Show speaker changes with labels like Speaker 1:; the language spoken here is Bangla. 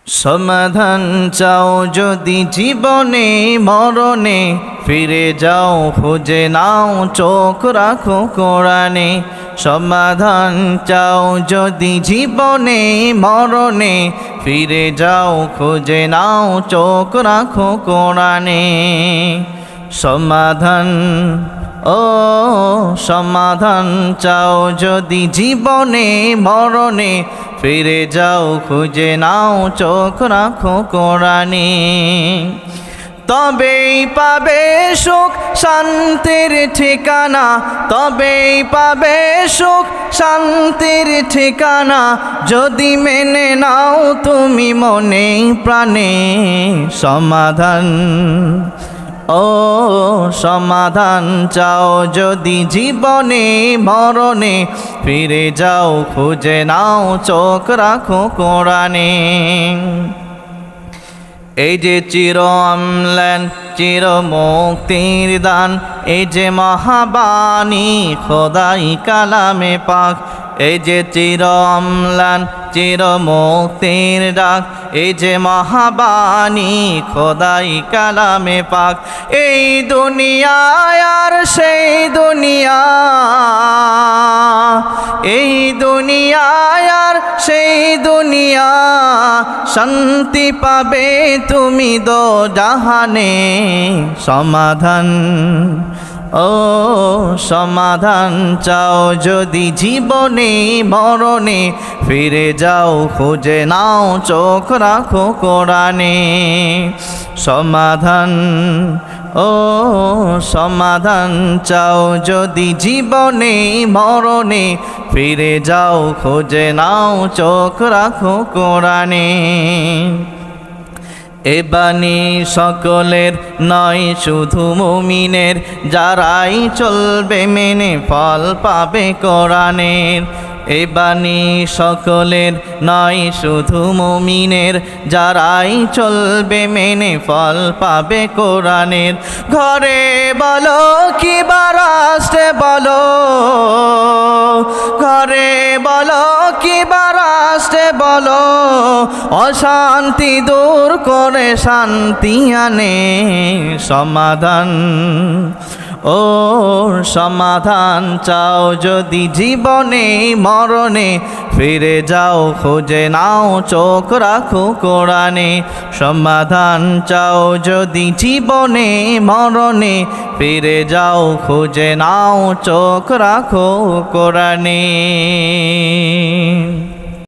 Speaker 1: সমাধান চাও যদি জীবনে মরণে, ফিরে যাও খুঁজে নাও চোখ রাখো কোরআনে। সমাধান চাও যদি জীবনে মরণে, ফিরে যাও খুঁজে নাও চোখ রাখো কোরআনে। সমাধান সমাধান চাও যদি জীবনে মরণে, ফিরে যাও খুঁজে নাও চোখ রাখো কোরআনে। তবেই পাবে সুখ শান্তির ঠিকানা, তবেই পাবে সুখ শান্তির ঠিকানা, যদি মেনে নাও তুমি মনে প্রাণে। সমাধান সমাধান চাও যদি জীবনে মরণে, ফিরে যাও খুঁজে নাও চোখ রাখো কোরআনে। এই যে চির অম্লান চির মুক্তির দান, এই যে মহাবাণী খোদাই কালামে পাক। এই যে চির অম্লান চির মুক্তির ডাক, এই যে মহাবাণী খোদাই কালামে পাক। এই দুনিয়ায় আর সেই দুনিয়া, এই দুনিয়ায় আর সেই দুনিয়া, শান্তি পাবে তুমি দো জাহানে। সমাধান সমাধান চাও যদি জীবনে মরণে, ফিরে যাও খুঁজে নাও চোখ রাখো কোরআনে। সমাধান সমাধান চাও যদি জীবনে মরণে, ফিরে যাও খুঁজে নাও চোখ রাখো কোরআনে। এ বাণী সকলের নয় শুধু মুমিনের, যারাই চলবে মেনে ফল পাবে কোরআনের। এ বাণী সকলের নয় শুধু মুমিনের, যারাই চলবে মেনে ফল পাবে কোরআনের। ঘরে বলো কিবা রাষ্ট্রে বলো, ঘরে বলো কিবা রাষ্ট্রে বলো, অশান্তি দূর করে শান্তি আনে। সমাধান সমাধান চাও যদি জীবনে মরণে, ফিরে যাও খুঁজে নাও চোখ রাখো কোরআনে। সমাধান চাও যদি জীবনে মরণে, ফিরে যাও খুঁজে নাও চোখ রাখো কোরআনে।